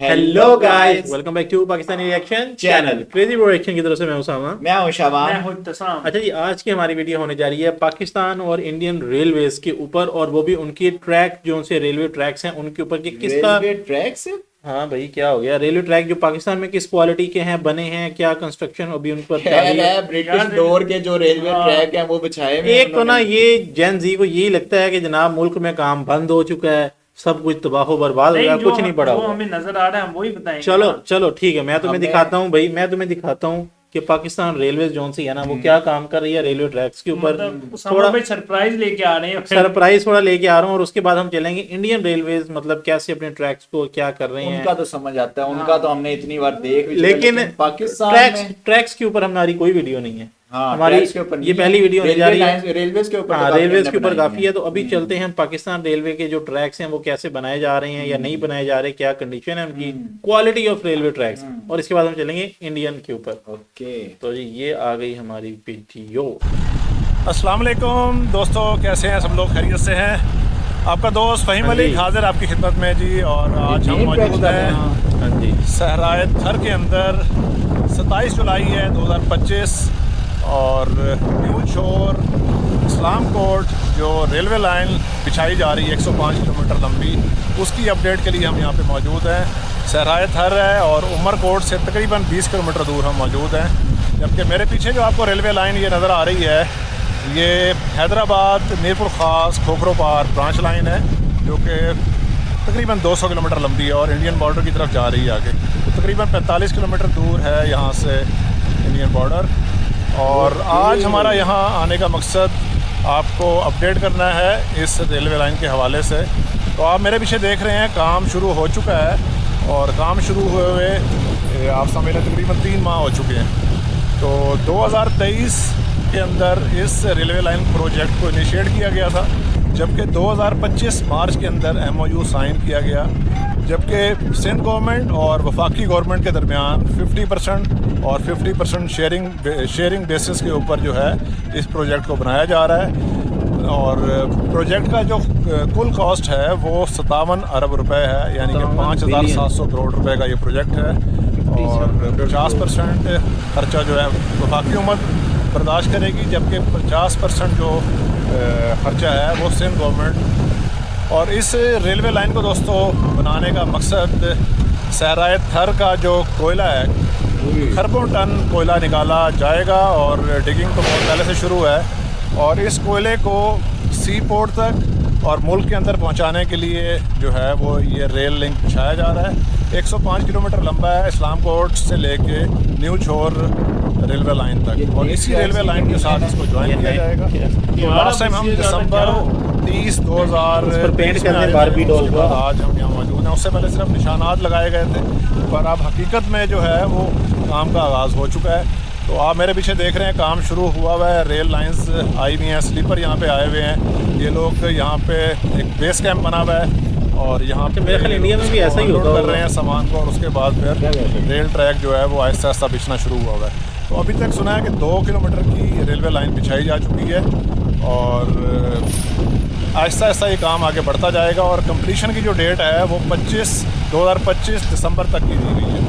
Hello guys, welcome back to Pakistani reaction channel. Crazy bro reaction की तरफ से मैं उसामा। मैं हूं शाबान। मैं हूं इत्तसाम। अच्छा जी, आज की हमारी वीडियो होने जा रही है पाकिस्तान और इंडियन रेलवेज के ऊपर, और वो भी उनकी ट्रैक जो से रेलवे ट्रैक्स हैं उनके ऊपर कि किसका। Railway tracks. हाँ भाई, क्या हो गया? रेलवे ट्रैक जो पाकिस्तान में किस क्वालिटी के हैं, बने हैं, क्या कंस्ट्रक्शन अभी उन पर चल खैर रही है। है, ब्रिटिश दौर के जो रेलवे ट्रैक हैं वो बिछाए हुए हैं एक तो ना उन्होंने। ये जेन जी को यही लगता है कि जनाब मुल्क में काम बंद हो चुका है, सब कुछ तबाह बर्बाद हो गया, कुछ नहीं पड़ा वो हुआ। हमें नजर आ रहा है, हम वही बताएंगे। चलो ना। चलो ठीक है, मैं तुम्हें हमें- दिखाता हूँ भाई, मैं तुम्हें दिखाता हूँ कि पाकिस्तान रेलवे जोन सी है ना, वो क्या काम कर रही है रेलवे ट्रैक्स के ऊपर। मतलब उसामा थोड़ा भाई सरप्राइज लेके आ रहे हैं। सरप्राइज थोड़ा लेके आ रहा हूँ, और उसके बाद हम चलेंगे इंडियन रेलवेज मतलब कैसे अपने ट्रैक्स को क्या कर रहे हैं। उनका तो समझ आता है, उनका तो हमने इतनी बार देख भी चुके हैं, लेकिन पाकिस्तान ट्रैक्स में ट्रैक्स के ऊपर हमारी कोई वीडियो नहीं है। हाँ, हमारी ट्रैक्स के ऊपर ये नहीं पहली है। वीडियो होने जा रही है। रेलवेज के ऊपर हाँ, तो काफी रेलवेज हमने के ऊपर बनाई काफी है, तो अभी चलते हैं हम पाकिस्तान रेलवे के जो ट्रैक्स हैं वो कैसे बनाए जा रहे हैं या नहीं बनाए जा रहे, क्या कंडीशन है उनकी, क्वालिटी ऑफ रेलवे ट्रैक्स, और इसके बाद हम चलेंगे इंडियन के ऊपर। ओके। तो जी ये आ गई हमारी वीडियो। अस्सलाम वालेकुम दोस्तों, कैसे हैं सब लोग? खैरियत से हैं? आपका दोस्त फ़हीम हाँ अली जी। हाजिर आपकी खिदमत में जी। और आज हम मौजूद हैं हाँ जी, सहराए थर के अंदर। 27 जुलाई है 2025 और न्यू शोर इस्लाम कोट जो रेलवे लाइन बिछाई जा रही है 105 किलोमीटर लंबी, उसकी अपडेट के लिए हम यहाँ पे मौजूद हैं। सहराए थर है और उमरकोट से तकरीबन 20 किलोमीटर दूर हम मौजूद हैं। जबकि मेरे पीछे जो आपको रेलवे लाइन ये नज़र आ रही है, ये हैदराबाद मीरपुर ख़ास खोखरो पार ब्रांच लाइन है, जो कि तकरीबन 200 किलोमीटर लंबी है और इंडियन बॉर्डर की तरफ जा रही है आगे। तो तकरीबन 45 किलोमीटर दूर है यहाँ से इंडियन बॉर्डर। और आज हमारा यहाँ आने का मकसद आपको अपडेट करना है इस रेलवे लाइन के हवाले से। तो आप मेरे पीछे देख रहे हैं, काम शुरू हो चुका है और काम शुरू हुए आप समझ लें तकरीबन 3 माह हो चुके हैं। तो 2023 के अंदर इस रेलवे लाइन प्रोजेक्ट को इनिशिएट किया गया था, जबकि 2025 मार्च के अंदर MOU साइन किया गया। जबकि सिंध गवर्नमेंट और वफाकी गवर्नमेंट के दरमियान 50% और 50% शेयरिंग बेसिस के ऊपर जो है इस प्रोजेक्ट को बनाया जा रहा है। और प्रोजेक्ट का जो कुल कॉस्ट है वो 57 अरब रुपए है, यानी कि 5,700 करोड़ रुपए का ये प्रोजेक्ट है। और 50% खर्चा जो है वफाकी हुकूमत बर्दाश्त करेगी, जबकि 50% जो खर्चा है वो सिंध गवर्नमेंट। और इस रेलवे लाइन को दोस्तों बनाने का मकसद सहराए थर का जो कोयला है, खरबों टन कोयला निकाला जाएगा और डिगिंग तो बहुत पहले से शुरू है। और इस कोयले को सी पोर्ट तक और मुल्क के अंदर पहुंचाने के लिए जो है वो ये रेल लिंक बिछाया जा रहा है। 105 किलोमीटर लंबा है इस्लाम कोट से लेके न्यू छोर रेलवे लाइन तक, और इसी रेलवे लाइन के साथ इसको ज्वाइन किया जाएगा। तो लास्ट टाइम हम दिसंबर 30 2023 में आए थे, उसके बाद आज हम यहाँ मौजूद हैं। उससे पहले सिर्फ निशानात लगाए गए थे, पर अब हकीकत में जो है वो काम का आगाज़ हो चुका है। तो आप मेरे पीछे देख रहे हैं, काम शुरू हुआ हुआ है। रेल लाइंस आई हुई हैं, स्लीपर यहाँ पे आए हुए हैं। ये लोग यहाँ पे एक बेस कैंप बना हुआ है और यहाँ पे मेरे ख्याल इंडिया में भी ऐसा ही होता कर रहे हैं सामान को, और उसके बाद फिर रेल ट्रैक जो है वो आहिस्ता आहिस्ता बिछना शुरू हुआ हुआ है। तो अभी तक सुना है कि 2 किलोमीटर की रेलवे लाइन बिछाई जा चुकी है और आहिस्ता आहिस्ता ये काम आगे बढ़ता जाएगा। और कंप्लीशन की जो डेट है वो 2025 दिसंबर तक की दी गई है।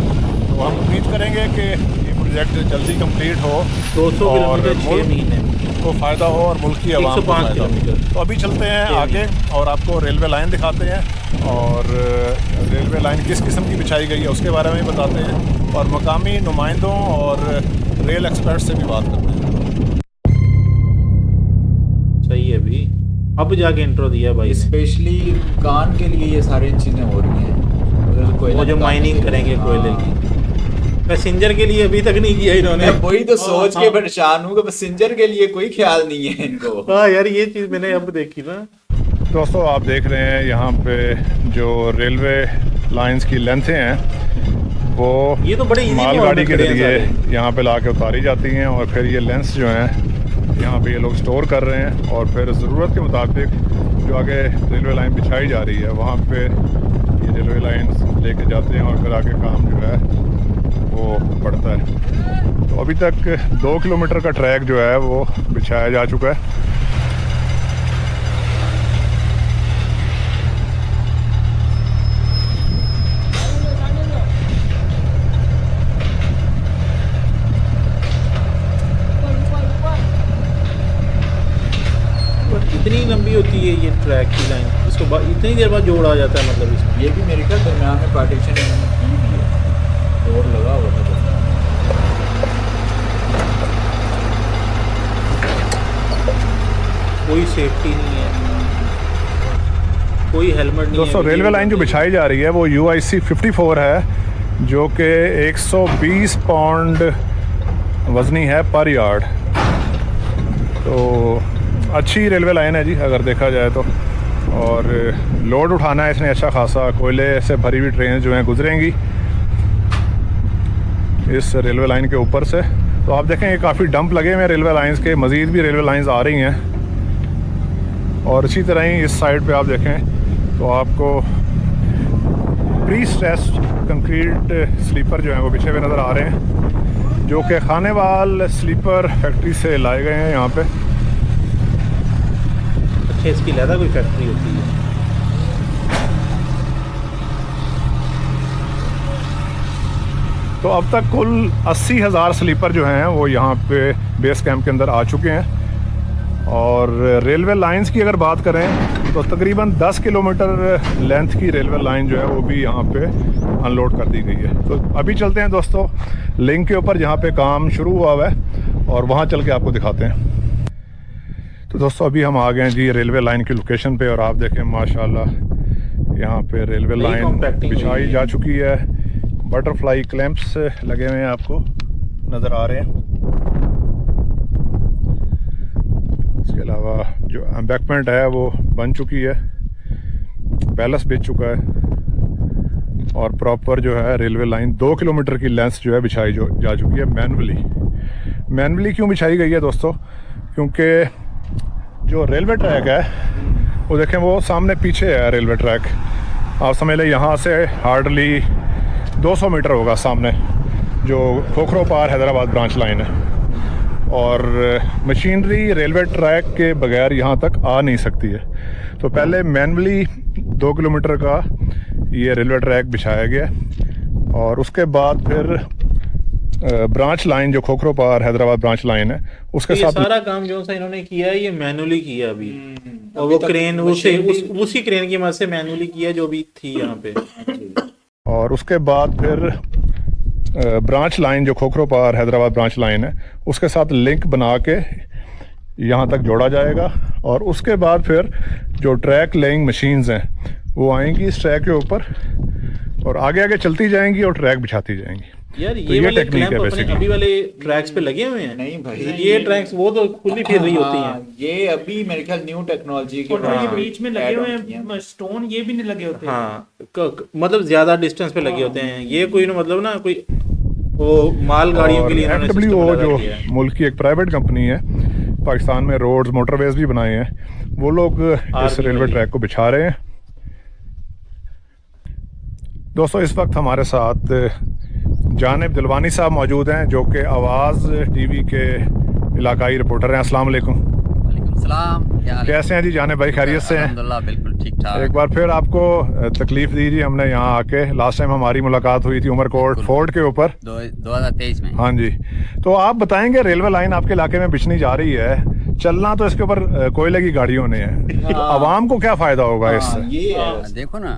तो हम उम्मीद करेंगे कि ये प्रोजेक्ट जल्दी कंप्लीट हो 200 और किलोमीटर 6 महीने को फ़ायदा हो और मुल्क की आवाम को 105 फ़ायदा हो। किलोमीटर। तो अभी चलते हैं आगे और आपको रेलवे लाइन दिखाते हैं और रेलवे लाइन किस किस्म की बिछाई गई है उसके बारे में भी बताते हैं, और मकामी नुमाइंदों और रेल एक्सपर्ट से भी बात करते हैं। सही है भी, अब जाके इंट्रो दिया भाई ने। स्पेशली कान के लिए ये सारी चीजें हो रही हैं। उधर कोयला वो जो निकालने माइनिंग के लिए। करेंगे कोयले हाँ। की, पैसेंजर के लिए अभी तक नहीं किया इन्होंने। मैं वही तो सोच के हाँ। परेशान हूँ कि पैसेंजर के लिए कोई ख्याल नहीं है इनको। हाँ यार, ये चीज मैंने अब देखी ना। दोस्तों आप देख रहे हैं यहाँ पे जो रेलवे लाइंस की लेंथें हैं वो ये तो बड़े easy मालगाड़ी के माहौल में खड़े हैं जरिए यहाँ पे ला के उतारी जाती हैं, और फिर ये लेंस जो हैं यहाँ पे ये लोग स्टोर कर रहे हैं, और फिर ज़रूरत के मुताबिक जो आगे रेलवे लाइन बिछाई जा रही है वहाँ पे ये रेलवे लाइन लेके जाते हैं और फिर आगे काम जो है वो बढ़ता है। तो अभी तक 2 किलोमीटर का ट्रैक जो है वो बिछाया जा चुका है। ट्रैक की लाइन, इसको इतनी देर बाद जोड़ा जाता है मतलब इसमें। ये भी मेरे ख्याल दरम्यान में पार्टीशन इन्होंने की भी है, डोर लगा हुआ था दरम्यान। कोई सेफ्टी नहीं है, कोई हेलमेट नहीं दोस्तों है। रेलवे लाइन जो बिछाई जा रही है वो UIC 54 है, जो कि 120 पाउंड वजनी है पर यार्ड। तो अच्छी रेलवे लाइन है जी अगर देखा जाए तो, और लोड उठाना है इसने अच्छा खासा। कोयले से भरी हुई ट्रेन जो हैं गुजरेंगी इस रेलवे लाइन के ऊपर से। तो आप देखें ये काफ़ी डंप लगे हुए हैं रेलवे लाइंस के, मज़ीद भी रेलवे लाइंस आ रही हैं। और इसी तरह ही इस साइड पे आप देखें तो आपको प्री स्ट्रेस्ड कंक्रीट स्लीपर जो हैं वो बिछे हुए नज़र आ रहे हैं, जो कि खानेवाल स्लीपर फैक्ट्री से लाए गए हैं यहाँ पे। अच्छा, इसकी लहदा कोई फैक्ट्री होती है। तो अब तक कुल 80,000 स्लीपर जो हैं वो यहाँ पे बेस कैंप के अंदर आ चुके हैं। और रेलवे लाइंस की अगर बात करें तो तकरीबन 10 किलोमीटर लेंथ की रेलवे लाइन जो है वो भी यहाँ पे अनलोड कर दी गई है। तो अभी चलते हैं दोस्तों लिंक के ऊपर जहाँ पे काम शुरू हुआ हुआ है और वहाँ चल के आपको दिखाते हैं। तो दोस्तों अभी हम आ गए हैं जी रेलवे लाइन की लोकेशन पे, और आप देखें माशाल्लाह यहाँ पे रेलवे लाइन बिछाई जा चुकी है। बटरफ्लाई क्लैंप्स लगे हुए हैं, आपको नज़र आ रहे हैं। इसके अलावा जो एम्बैंकमेंट है वो बन चुकी है, बैलस बिछ चुका है, और प्रॉपर जो है रेलवे लाइन 2 किलोमीटर की लेंथ जो है बिछाई जा चुकी है मैनुअली। क्यों बिछाई गई है दोस्तों? क्योंकि जो रेलवे ट्रैक है वो देखें वो सामने पीछे है रेलवे ट्रैक। आप समझ लें यहाँ से हार्डली 200 मीटर होगा सामने जो खोखरो पार हैदराबाद ब्रांच लाइन है, और मशीनरी रेलवे ट्रैक के बगैर यहाँ तक आ नहीं सकती है। तो पहले मैनुअली 2 किलोमीटर का ये रेलवे ट्रैक बिछाया गया, और उसके बाद फिर ब्रांच लाइन जो खोखरो पार हैदराबाद ब्रांच लाइन है उसके तो साथ ये सारा काम जो सा इन्होंने किया है ये मैनुअली किया अभी, और वो क्रेन उसी क्रेन की मदद से मैनुअली किया जो भी थी यहाँ पे। और उसके बाद फिर ब्रांच लाइन जो खोखरो पार हैदराबाद ब्रांच लाइन है उसके साथ लिंक बना के यहाँ तक जोड़ा जाएगा, और उसके बाद फिर जो ट्रैक लेइंग मशीन्स हैं वो आएंगी इस ट्रैक के ऊपर और आगे आगे चलती जाएंगी और ट्रैक बिछाती जाएंगी। यार तो ये वाले टेक्निक है अपने बेसिकली। अभी वाले ट्रैक्स पे लगे हुए हैं? नहीं भाई, ये ट्रैक्स वो तो खुद ही फिर रही होती हैं। ये अभी मेरे ख्याल न्यू टेक्नोलॉजी के और जो ये बाद बीच में लगे add हुए on किया। हैं स्टोन, ये भी नहीं लगे होते। हाँ, मतलब ज्यादा डिस्टेंस पे लगे होते हैं ये, कोई ना मतलब ना कोई वो माल गाड़ियों के लिए इन्होंने FWO सिस्टम लगा जो दिया है। मुल्क की एक प्राइवेट कंपनी है, पाकिस्तान में रोड्स मोटरवेज भी बनाए हैं, वो लोग इस रेलवे ट्रैक को बिछा रहे हैं। दोस्तों इस वक्त हमारे साथ जानिब दिलवानी साहब मौजूद हैं जो कि आवाज़ टीवी के इलाकाई रिपोर्टर हैं। अस्सलाम वालेकुम। वालेकुम सलाम, क्या हाल है? कैसे हैं जी जानिब भाई, खैरियत से हैं? अल्हम्दुलिल्लाह बिल्कुल ठीक ठाक। एक बार फिर आपको तकलीफ दी जी हमने यहाँ आके। लास्ट टाइम हमारी मुलाकात हुई थी उमरकोट फोर्ट के ऊपर 2023 में। हाँ जी, तो आप बताएंगे रेलवे लाइन आपके इलाके में बिछनी जा रही है, चलना तो इसके ऊपर कोयले की गाड़ियों ने है, तो आवाम को क्या फायदा होगा इससे? ये है। देखो ना,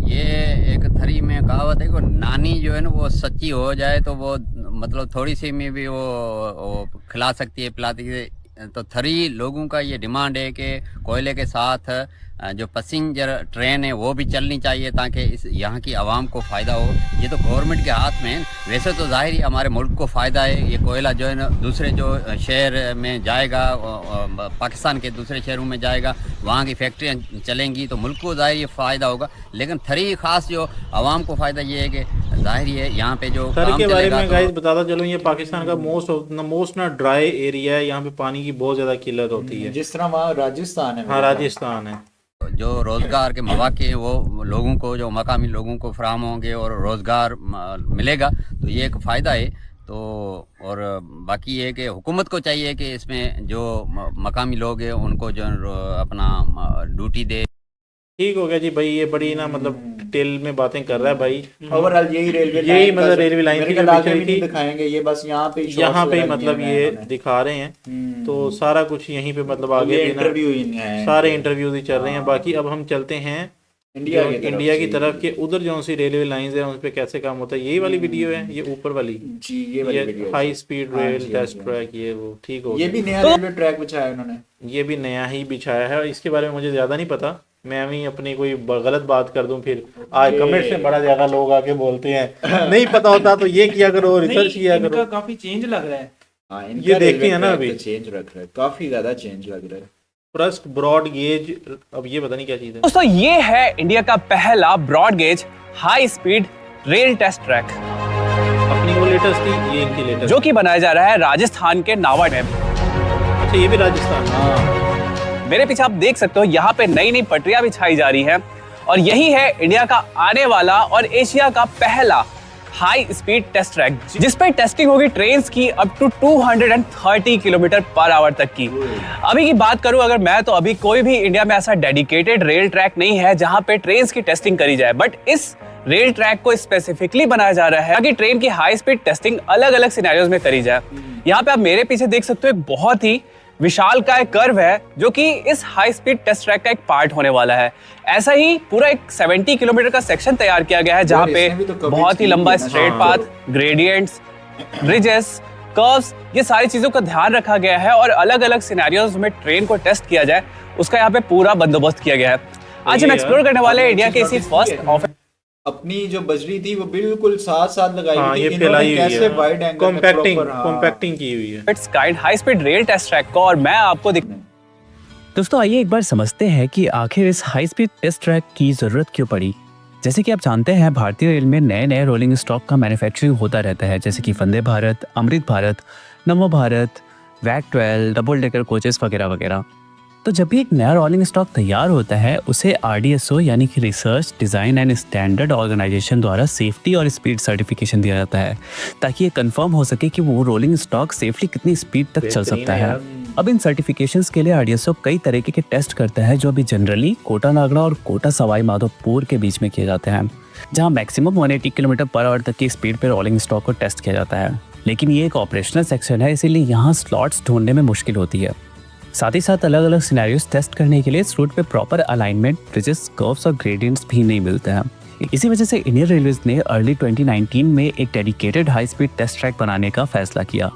ये एक थरी में कहावत है कि नानी जो है ना वो सच्ची हो जाए तो वो मतलब थोड़ी सी में भी वो खिला सकती है, पिलाती है। तो थरी लोगों का ये डिमांड है कि कोयले के साथ जो पैसेंजर ट्रेन है वो भी चलनी चाहिए ताकि इस यहाँ की आवाम को फ़ायदा हो। ये तो गवर्नमेंट के हाथ में है। वैसे तो जाहिर ही हमारे मुल्क को फ़ायदा है, ये कोयला जो है ना दूसरे जो शहर में जाएगा, पाकिस्तान के दूसरे शहरों में जाएगा, वहाँ की फैक्ट्रियाँ चलेंगी तो मुल्क को जाहिर ये फ़ायदा होगा। लेकिन थरी ख़ास जो आवाम को फ़ायदा ये है कि जाहिर है यहाँ पे जो थरी काम के बारे चलेगा में तो गाइस बताता चलो, ये पाकिस्तान का मोस्ट ना ड्राई एरिया है, यहाँ पे पानी की बहुत ज्यादा किल्लत होती है। जिस तरह वहाँ राजस्थान है। हाँ, राजस्थान है। जो रोज़गार के मौके हैं वो लोगों को, जो मकामी लोगों को फराहम होंगे और रोज़गार मिलेगा तो ये एक फ़ायदा है। तो और बाकी ये कि हुकूमत को चाहिए कि इसमें जो मकामी लोग हैं उनको जो अपना ड्यूटी दे। ठीक हो गया जी भाई, ये बड़ी ना मतलब डिटेल में बातें कर रहा है भाई। ओवरऑल यही रेलवे यही मतलब रेलवे लाइन मेरे की ख्याल जो आगे पिक्चर भी नहीं थी, दिखाएंगे, ये बस यहाँ पे यहाँ पे मतलब ये दिखा रहे हैं। तो सारा कुछ यहीं पे मतलब आगे भी ना इंटरव्यू है, सारे इंटरव्यूज ही चल रहे हैं। बाकी अब हम चलते हैं इंडिया की तरफ के उधर जो सी रेलवे लाइंस है उन पे कैसे काम होता है। यही वाली वीडियो है, ये ऊपर वाली जी, ये वाली video high speed rail test track, ये वो ठीक हो ये गया। भी नया रेलवे ट्रैक बिछाया उन्होंने, ये भी नया ही बिछाया है। इसके बारे में मुझे ज़्यादा नहीं पता, मैं भी अपनी कोई गलत बात कर दूं फिर आज कमेंट से बड़ा ज़्यादा लोग आके बोलते हैं नहीं पता होता तो ये किया करो, रिसर्च किया करो। इनका काफी चेंज लग रहा है। हाँ, ये देखते हैं ना अभी चेंज रख रहा है, काफी ज्यादा चेंज लग रहा है। फर्स्ट ब्रॉड गेज, अब ये पता नहीं क्या चीज़ है दोस्तों। ये है इंडिया का पहला broad gauge high speed rail test track, अपनी वो लेटेस्ट थी, ये इनकी लेटेस्ट जो कि बनाया जा रहा है राजस्थान के नावा में। अच्छा ये भी राजस्थान। हाँ, मेरे पीछे आप देख सकते हो यहाँ पे नई नई पटरियां बिछाई जा रही है और यही है इंडिया का आने वाला और एशिया का पहला हाई स्पीड टेस्ट ट्रैक, जिस पे टेस्टिंग होगी ट्रेन्स की up to 230 kilometre per hour तक की। अभी की बात करूं अगर मैं, तो अभी कोई भी इंडिया में ऐसा डेडिकेटेड रेल ट्रैक नहीं है जहां पे ट्रेन्स की टेस्टिंग करी जाए, बट इस रेल ट्रैक को स्पेसिफिकली बनाया जा रहा है ताकि ट्रेन की हाई स्पीड टेस्टिंग अलग अलग सिनेरियोज में करी जाए। यहाँ पे आप मेरे पीछे देख सकते हो एक बहुत ही विशाल का एक कर्व है जो कि इस हाई स्पीड टेस्ट ट्रैक का एक पार्ट होने वाला है। ऐसा ही पूरा एक 70 किलोमीटर का सेक्शन तैयार किया गया है जहाँ पे बहुत ही लंबा straight path, gradients, bridges, curves, ये सारी चीजों का ध्यान रखा गया है और अलग अलग सिनेरियोज में ट्रेन को टेस्ट किया जाए उसका यहाँ पे पूरा बंदोबस्त किया गया है। आज हम एक्सप्लोर करने वाले हैं इंडिया के इसी फर्स्ट ऑफ अपनी जो बजरी थी वो बिल्कुल साथ साथ लगाई हाँ, हुई ये थी। फैलाई इन्होंने हुई कैसे है, वाइड एंगल कॉम्पैक्टिंग की हुई है it's kind high speed rail test track को, और मैं आपको दोस्तों आइए एक बार समझते हैं कि आखिर इस हाई स्पीड टेस्ट ट्रैक की जरूरत क्यों पड़ी। जैसे कि आप जानते हैं भारतीय रेल में नए नए रोलिंग स्टॉक का मैन्युफैक्चरिंग होता रहता है, जैसे कि वंदे भारत, अमृत भारत, नमो भारत, वैक 12, डबल डेकर कोचेस वगैरह वगैरह। तो जब भी एक नया रोलिंग स्टॉक तैयार होता है उसे RDSO यानी कि research design and standard organisation द्वारा सेफ्टी और स्पीड सर्टिफिकेशन दिया जाता है ताकि ये कंफर्म हो सके कि वो रोलिंग स्टॉक सेफली कितनी स्पीड तक चल सकता है। अब इन सर्टिफिकेशंस के लिए RDSO कई तरीके के टेस्ट करता है जो अभी जनरली कोटा नागड़ा और कोटा सवाई माधोपुर के बीच में किए जाते हैं, जहाँ मैक्सिमम 180 किलोमीटर पर आवर तक की स्पीड पर रोलिंग स्टॉक को टेस्ट किया जाता है। लेकिन ये एक ऑपरेशनल सेक्शन है, इसीलिए यहाँ स्लॉट्स ढूंढने में मुश्किल होती है। साथ ही साथ अलग अलग सिनेरियोस टेस्ट करने के लिए इस रूट पे प्रॉपर अलाइनमेंट, ब्रिजेस, कर्व्स और ग्रेडियंट्स भी नहीं मिलते हैं। इसी वजह से इंडियन रेलवेज ने अर्ली 2019 में एक dedicated high speed test track बनाने का फैसला किया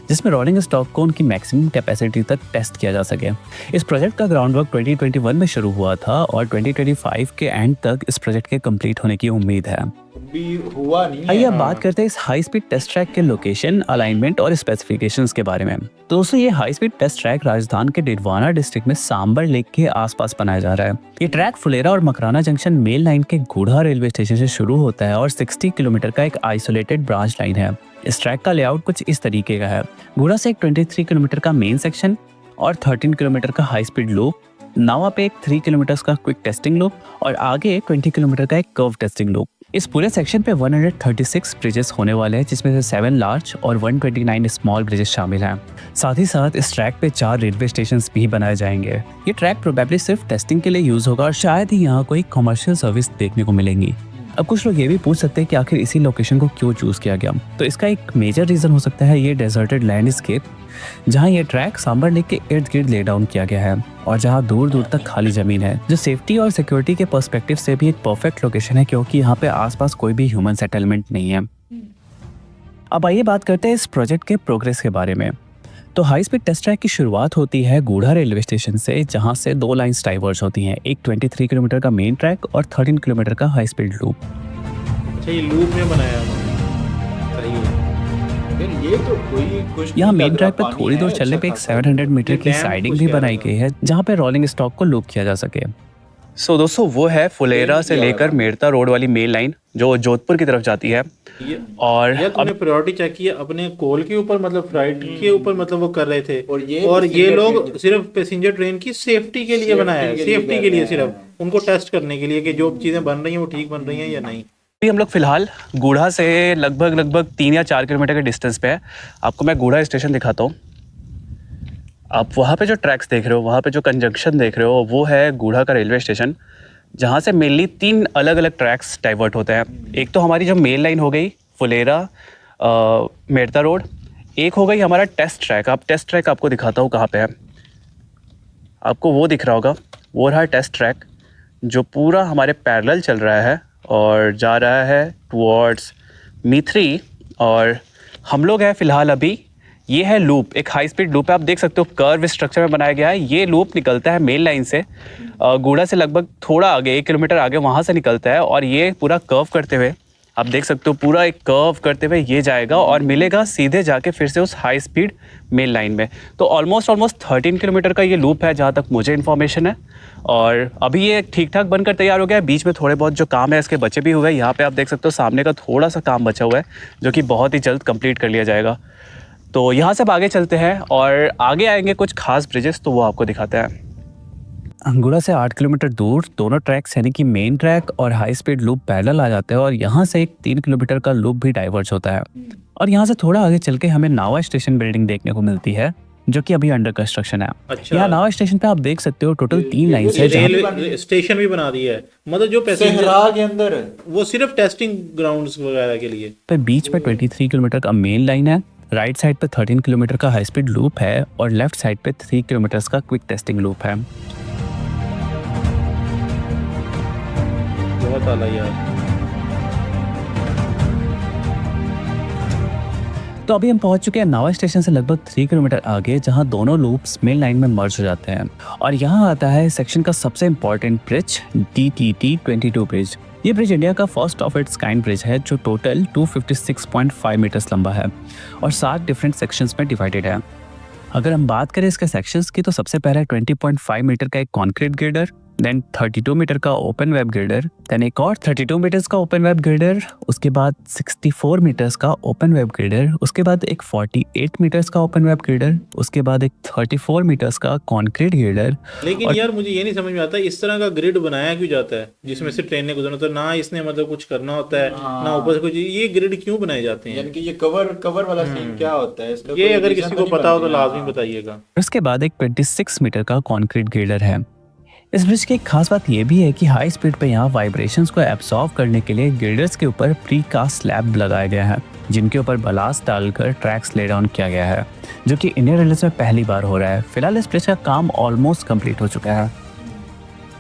जिसमें रोलिंग स्टॉक को उनकी मैक्सिमम कैपेसिटी तक टेस्ट किया जा सके। इस प्रोजेक्ट का ग्राउंड वर्क 2021 में शुरू हुआ था और 2025 के एंड तक इस प्रोजेक्ट के कंप्लीट होने की उम्मीद है। भी हुआ नहीं है। आइए अब बात करते हैं इस हाई स्पीड टेस्ट ट्रैक के लोकेशन, अलाइनमेंट और स्पेसिफिकेशंस के बारे में। तो दोस्तों ये high speed test track Rajasthan के डिडवाना डिस्ट्रिक्ट में सांबर लेक के आसपास बनाया जा रहा है। ये ट्रैक फुलेरा और मकराना जंक्शन मेल लाइन के गूढ़ा रेलवे स्टेशन से शुरू होता है और 60 किलोमीटर का एक आइसोलेटेड ब्रांच लाइन है। इस ट्रैक का लेआउट कुछ इस तरीके का है। गूढ़ा से एक 23 किलोमीटर का मेन सेक्शन और 13 किलोमीटर का हाई स्पीड लूप, नावा पे एक 3 किलोमीटर का क्विक टेस्टिंग लूप और आगे 20 किलोमीटर का एक कर्व टेस्टिंग लूप। इस पूरे सेक्शन पे 136 ब्रिजेस होने वाले हैं जिसमें से 7 लार्ज और 129 स्मॉल ब्रिजेस शामिल हैं। साथ ही साथ इस ट्रैक पे 4 रेलवे स्टेशंस भी बनाए जाएंगे। ये ट्रैक प्रोबेबली सिर्फ टेस्टिंग के लिए यूज होगा और शायद ही यहाँ कोई कमर्शियल सर्विस देखने को मिलेंगी। अब कुछ लोग ये भी पूछ सकते हैं कि आखिर इसी लोकेशन को क्यों चूज किया गया। तो इसका एक मेजर रीजन हो सकता है ये डेजर्टेड लैंडस्केप, जहां ये ट्रैक सांबर लेक के इर्द गिर्द ले डाउन किया गया है और जहां दूर दूर तक खाली जमीन है, जो सेफ्टी और सिक्योरिटी के पर्सपेक्टिव से भी एक परफेक्ट लोकेशन है क्योंकि यहाँ पे आसपास कोई भी ह्यूमन सेटलमेंट नहीं है। अब आइए बात करते हैं इस प्रोजेक्ट के प्रोग्रेस के बारे में। तो हाई स्पीड टेस्ट ट्रैक की शुरुआत होती है गूढ़ा रेलवे स्टेशन से, जहां से 2 लाइन्स डाइवर्ज होती हैं, एक 23 किलोमीटर का मेन ट्रैक और 13 किलोमीटर का हाई स्पीड लूप। अच्छा ये लूप में बनाया सही है। ये तो कोई कुछ यहाँ मेन ट्रैक पर थोड़ी दूर चलने पे एक 700 मीटर की डैम साइडिंग कुछ भी कह रहा बनाई था। गई है जहाँ पे रोलिंग स्टॉक को लूप किया जा सके। सो दोस्तों वो है फुलेरा से लेकर मेड़ता रोड वाली मेन लाइन जो जोधपुर की तरफ जाती है। और यार तुमने प्रायोरिटी चेक किया अपने कोल के ऊपर, मतलब फ्लाइट के ऊपर, मतलब वो कर रहे थे और ये ये लोग सिर्फ पैसेंजर ट्रेन की सेफ्टी के लिए बनाया है, सेफ्टी के लिए सिर्फ उनको टेस्ट करने के लिए कि जो चीजें बन रही हैं वो ठीक बन रही हैं या नहीं। अभी हम लोग फिलहाल गूढ़ा से लगभग 3 या 4 किलोमीटर के डिस्टेंस पे है। आपको मैं गूढ़ा स्टेशन दिखाता हूँ। आप वहाँ पे जो ट्रैक्स देख रहे हो, वहाँ पे जो कंजंक्शन देख रहे हो, वो है गूढ़ा का रेलवे स्टेशन। जहाँ से मेनली 3 अलग अलग ट्रैक्स डाइवर्ट होते हैं। एक तो हमारी जो मेन लाइन हो गई फुलेरा मेड़ता रोड, एक हो गई हमारा टेस्ट ट्रैक। अब टेस्ट ट्रैक आपको दिखाता हूँ कहाँ पे है, आपको वो दिख रहा होगा, वो रहा टेस्ट ट्रैक जो पूरा हमारे पैरेलल चल रहा है और जा रहा है टुवर्ड्स मी3। और हम लोग हैं फ़िलहाल अभी, ये है लूप, एक हाई स्पीड लूप है, आप देख सकते हो कर्व स्ट्रक्चर में बनाया गया है। ये लूप निकलता है मेन लाइन से गूड़ा से लगभग थोड़ा आगे 1 किलोमीटर आगे, वहाँ से निकलता है और ये पूरा कर्व करते हुए आप देख सकते हो, पूरा एक कर्व करते हुए ये जाएगा और मिलेगा सीधे जाके फिर से उस हाई स्पीड मेन लाइन में। तो ऑलमोस्ट 13 किलोमीटर का ये लूप है जहाँ तक मुझे इन्फॉर्मेशन है। और अभी ये ठीक ठाक बनकर तैयार हो गया है। बीच में थोड़े बहुत जो काम है इसके बचे भी हुए हैं। यहाँ पे आप देख सकते हो सामने का थोड़ा सा काम बचा हुआ है जो कि बहुत ही जल्द कंप्लीट कर लिया जाएगा। तो यहाँ से अब आगे चलते हैं और आगे आएंगे कुछ खास ब्रिजेस, तो वो आपको दिखाते हैं। अंगुड़ा से 8 किलोमीटर दूर दोनों ट्रैक्स यानी कि मेन ट्रैक और हाई स्पीड लूप पैरेलल आ जाते हैं और यहाँ से एक 3 किलोमीटर का लूप भी डाइवर्ज होता है। और यहाँ से थोड़ा आगे चल के हमें नावा स्टेशन बिल्डिंग देखने को मिलती है जो कि अभी अंडर कंस्ट्रक्शन है। अच्छा। यहाँ नावा स्टेशन पे आप देख सकते हो टोटल 3 लाइन्स है। रेलवे स्टेशन भी बना दिया है, मतलब जो सेहरा के अंदर वो सिर्फ टेस्टिंग ग्राउंड्स वगैरह के लिए। पे बीच में 23 किलोमीटर का मेन लाइन है, राइट साइड पे 13 किलोमीटर का हाई स्पीड लूप है और लेफ्ट साइड पे 3 किलोमीटर का क्विक टेस्टिंग लूप है। बहुत आला यार। तो अभी हम पहुंच चुके हैं नावा स्टेशन से लगभग 3 किलोमीटर आगे, जहां दोनों लूप्स मेन लाइन में मर्ज हो जाते हैं। और यहां आता है सेक्शन का सबसे इम्पोर्टेंट ब्रिज, DTT 22 ब्रिज। ये ब्रिज इंडिया का first of its kind bridge है जो टोटल 256.5 मीटर्स लंबा है और 7 डिफरेंट सेक्शंस में डिवाइडेड है। अगर हम बात करें इसके सेक्शंस की तो सबसे पहले 20.5 मीटर का एक कॉन्क्रीट गिर्डर, देन 32 मीटर का ओपन वेब गिर्डर, देन एक और 32 मीटर्स का ओपन वेब गिर्डर, उसके बाद 64 मीटर्स का ओपन वेब गिर्डर, उसके बाद एक 48 मीटर्स का ओपन वेब गिर्डर, उसके बाद एक 34 मीटर्स का कॉन्क्रीट गिर्डर। लेकिन यार मुझे ये नहीं समझ में आता इस तरह का ग्रिड बनाया क्यों जाता है जिसमें से ट्रेनें गुजरना होता है, ना इसने मतलब कुछ करना होता है ना ऊपर से कुछ, ये ग्रिड क्यों बनाए जाते हैं? यानी कि ये कवर वाला सीन क्या होता है इसका? ये अगर किसी को पता हो तो लाजमी बताइएगा। उसके बाद एक 26 मीटर का कॉन्क्रीट गिर्डर है। इस ब्रिज की एक खास बात यह भी है कि हाई स्पीड पे यहाँ वाइब्रेशंस को एब्सॉर्ब करने के लिए गिर्डर्स के ऊपर प्रीकास्ट स्लैब लगाया गया है जिनके ऊपर बलास्ट डालकर ट्रैक्स ले डाउन किया गया है, जो कि इंडियन रेलवे में पहली बार हो रहा है। फिलहाल इस ब्रिज का काम ऑलमोस्ट कंप्लीट हो चुका है।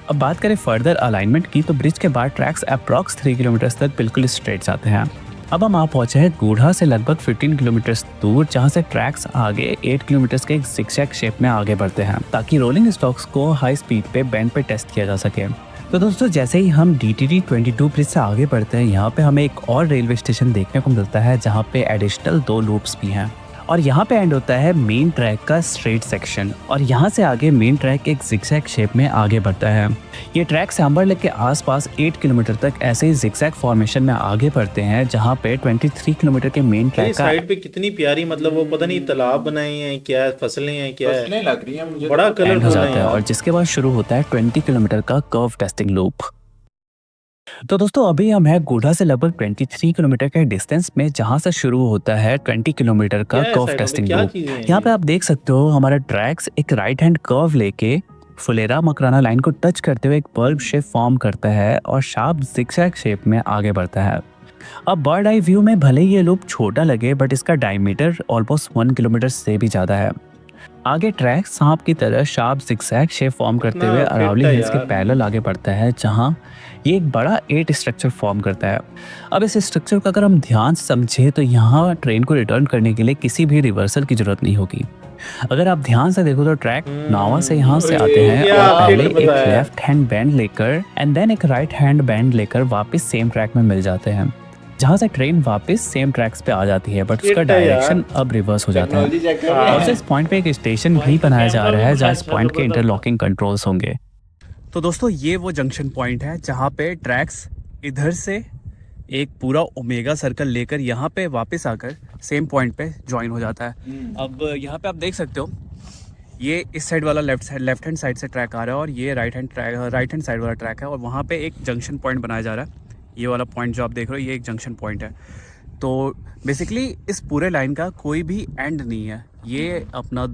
अब बात करें फर्दर अलाइनमेंट की तो ब्रिज के बाद ट्रैक्स अप्रॉक्स 3 किलोमीटर तक बिल्कुल स्ट्रेट जाते हैं। अब हम आ पहुंचे हैं गूढ़ा से लगभग 15 किलोमीटर दूर, जहां से ट्रैक्स आगे 8 किलोमीटर के एक जिगजैग शेप में आगे बढ़ते हैं ताकि रोलिंग स्टॉक्स को हाई स्पीड पे बैंड पे टेस्ट किया जा सके। तो दोस्तों जैसे ही हम DTT 22 ब्रिज से आगे बढ़ते हैं, यहाँ पे हमें एक और रेलवे स्टेशन देखने को मिलता है जहाँ पे एडिशनल 2 लूप्स भी हैं और यहाँ पे एंड होता है मेन ट्रैक का स्ट्रेट सेक्शन और यहाँ से आगे मेन ट्रैक एक जिगजैग शेप में आगे बढ़ता है। ये ट्रैक सांबर लेक के आसपास 8 किलोमीटर तक ऐसे ही जिगजैग फॉर्मेशन में आगे बढ़ते हैं जहाँ पे 23 किलोमीटर के मेन ट्रैक का साइड पे कितनी प्यारी, मतलब वो पता नहीं तालाब बनाए हैं क्या, फसलें हैं क्या, फसलें लग रही हैं मुझे, बड़ा एंड हो कलरफुल जाता है है। और जिसके बाद शुरू होता है 20 किलोमीटर का कर्व टेस्टिंग लूप। तो दोस्तों अभी हम हैं गूढ़ा से लगभग 23 किलोमीटर के डिस्टेंस में, जहां से शुरू होता है 20 किलोमीटर का कर्व टेस्टिंग लूप। यहाँ पे आप देख सकते हो हमारा ट्रैक्स एक राइट हैंड कर्व लेके फुलेरा मकराना लाइन को टच करते हुए एक बल्ब शेप फॉर्म करता है और शार्प जिगजैग शेप में आगे बढ़ता है। अब बर्ड आई व्यू में भले ही ये लूप छोटा लगे बट इसका डायमीटर ऑलमोस्ट 1 किलोमीटर से भी ज़्यादा है। आगे ट्रैक सांप की तरह शार्प जिगजैग शेप फॉर्म करते हुए अरावली हिल्स के पैरेलल आगे बढ़ता है, जहां ये एक बड़ा 8 स्ट्रक्चर फॉर्म करता है। अब इस स्ट्रक्चर को अगर हम ध्यान से समझे तो यहाँ ट्रेन को रिटर्न करने के लिए किसी भी रिवर्सल की जरूरत नहीं होगी। अगर आप ध्यान से देखो तो ट्रैक नावा से यहाँ से आते हैं और पहले एक लेफ्ट हैंड बैंड लेकर एंड देन एक राइट हैंड बैंड लेकर वापस सेम ट्रैक में मिल जाते हैं, जहाँ से ट्रेन वापस सेम ट्रैक्स पे आ जाती है बट उसका डायरेक्शन अब रिवर्स हो जाता है। और इस पॉइंट पे एक स्टेशन भी बनाया जा रहा है जहाँ इस पॉइंट के इंटरलॉकिंग कंट्रोल्स होंगे। तो दोस्तों ये वो जंक्शन पॉइंट है जहाँ पे ट्रैक्स इधर से एक पूरा ओमेगा सर्कल लेकर यहाँ पे वापस आकर सेम पॉइंट पे ज्वाइन हो जाता है। अब यहाँ पे आप देख सकते हो ये इस साइड वाला लेफ्ट हैंड साइड से ट्रैक आ रहा है और ये राइट हैंड साइड वाला ट्रैक है और वहाँ पे एक जंक्शन पॉइंट बनाया जा रहा है। ये वाला पॉइंट जो आप देख रहे हो ये एक जंक्शन पॉइंट है। तो बेसिकली इस पूरे लाइन का कोई भी एंड नहीं है, ये अपना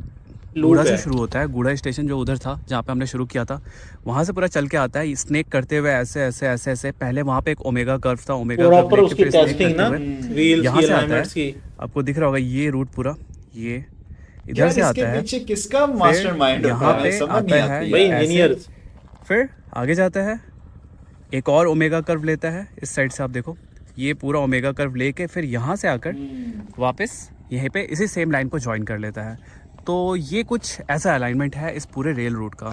गूढ़ा है। से शुरू होता है, गूढ़ा स्टेशन जो उधर था जहाँ पे हमने शुरू किया था, वहाँ से पूरा चल के आता है स्नेक करते हुए ऐसे ऐसे ऐसे ऐसे। पहले वहाँ पे एक ओमेगा कर्व था, ओमेगा कर्व प्रॉपर लेके उसकी फिर snake टेस्टिंग करते ना, हुए व्हील्स यहाँ की से आता अलाइनमेंट्स है। की। आपको दिख रहा होगा ये रूट पूरा, ये इधर यार से इसके आता है, पीछे किसका मास्टरमाइंड यहाँ होता है पे समझ नहीं आता है आती भाई है। इंजीनियर्स। फिर आगे जाता है, एक और ओमेगा कर्व लेता है इस साइड से। आप देखो ये पूरा ओमेगा कर्व लेके फिर यहाँ से आकर वापस यहीं पे इसी सेम लाइन को ज्वाइन कर लेता है। तो ये कुछ ऐसा अलाइनमेंट है इस पूरे रेल रूट का।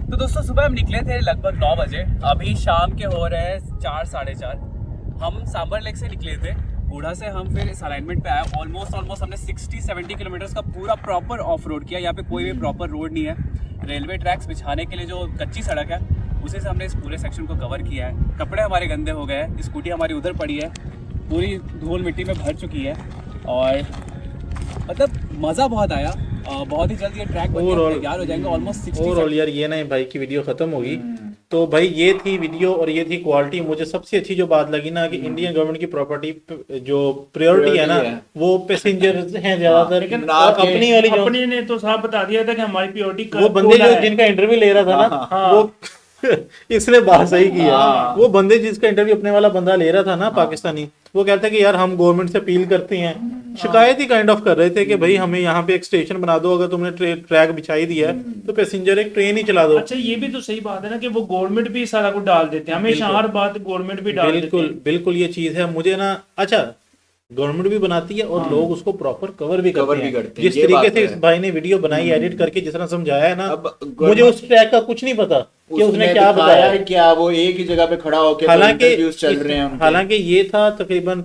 तो दोस्तों सुबह हम निकले थे लगभग 9 बजे, अभी शाम के हो रहे हैं 4 साढ़े 4। हम सांबर लेक से निकले थे, बूढ़ा से हम फिर इस अलाइनमेंट पे आए। ऑलमोस्ट हमने 60-70 किलोमीटर का पूरा प्रॉपर ऑफ रोड किया। यहाँ पे कोई भी प्रॉपर रोड नहीं है। रेलवे ट्रैक्स बिछाने के लिए जो कच्ची सड़क है उसी से हमने इस पूरे सेक्शन को कवर किया है। कपड़े हमारे गंदे हो गए हैं, स्कूटी हमारी उधर पड़ी है, पूरी धूल मिट्टी में भर चुकी है। और मतलब मज़ा बहुत आया। बहुत ही जल्द ये ट्रैक बन के तैयार हो जाएंगे। ऑलमोस्ट 60 ओवरऑल यार ये ना भाई की वीडियो खत्म होगी। तो भाई ये थी वीडियो और ये थी क्वालिटी। मुझे सबसे अच्छी जो बात लगी ना कि इंडियन गवर्नमेंट की प्रॉपर्टी जो प्रायोरिटी है ना वो पैसेंजर हैं ज्यादातर, लेकिन अपनी वाली जो अपनी ने तो साफ बता दिया था कि हमारी प्योरिटी वो बंदे जो जिनका इंटरव्यू ले रहा था ना वो इसने बात सही की है। वो बंदे जिसका इंटरव्यू अपने वाला बंदा ले रहा था ना पाकिस्तानी, वो कहता है कि यार हम गवर्नमेंट से अपील करते हैं, शिकायत ही काइंड ऑफ कर रहे थे कि भाई हमें यहाँ पे एक स्टेशन बना दो, अगर तुमने ट्रैक बिछाई दिया है तो पैसेंजर एक ट्रेन ही चला दो। अच्छा ये भी तो सही बात है ना कि वो गवर्नमेंट भी सारा कुछ डाल देते हैं, हमेशा हर बात गवर्नमेंट भी डाल देते बिल्कुल हैं। बिल्कुल ये चीज है। मुझे ना अच्छा गवर्नमेंट भी बनाती है और लोग उसको प्रॉपर कवर भी करते हैं। जिस ये तरीके बात से है। इस भाई ने वीडियो बनाई एडिट करके जिस तरह समझाया है ना, अब मुझे उस ट्रैक का कुछ नहीं पता कि उसने क्या बताया है, क्या वो एक ही जगह पे खड़ा होकर हालांकि इंटरव्यूज चल रहे हैं उनके। हालांकि ये था तकरीबन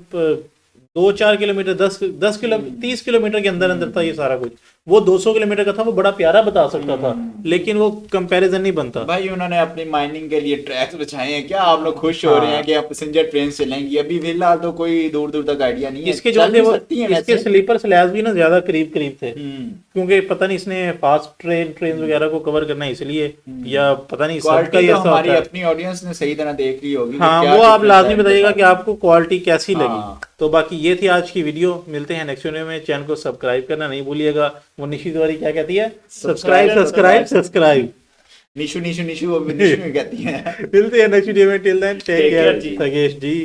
2-4 किलोमीटर 10 किलोमीटर 30 किलोमीटर के अंदर अंदर था ये सारा कुछ। वो 200 किलोमीटर का था, वो बड़ा प्यारा बता सकता था, लेकिन वो कंपैरिजन नहीं बनता। भाई उन्होंने अपनी माइनिंग के लिए ट्रैक्स बिछाए हैं, क्या आप लोग खुश हो रहे हैं कि अब पैसेंजर ट्रेन चलेंगी? अभी फिलहाल तो कोई दूर दूर तक आइडिया नहीं है। इसके जो चल थे भी वो सकती हैं इसके वैसे। स्लीपर स्लैब्स भी ना ज्यादा करीब करीब थे, क्योंकि पता नहीं इसने फास्ट ट्रेन वगैरह को कवर करना है इसलिए, या पता नहीं सबका क्वालिटी ही तो ऐसा हमारी होता है। अपनी ऑडियंस ने सही तरह देख ली होगी। हाँ क्या वो आप difference लाजमी है बताइएगा इनके कि आपको क्वालिटी कैसी लगी। हाँ। तो बाकी ये थी आज की वीडियो। मिलते हैं नेक्स्ट वीडियो में। चैनल को सब्सक्राइब करना नहीं भूलिएगा। वो निशी तिवारी क्या कहती है? सब्सक्राइब। निशु निशु निशु वो निशु में कहती हैं। मिलते हैं नेक्स्ट वीडियो में। Till then take Take care care ji. सगेश जी।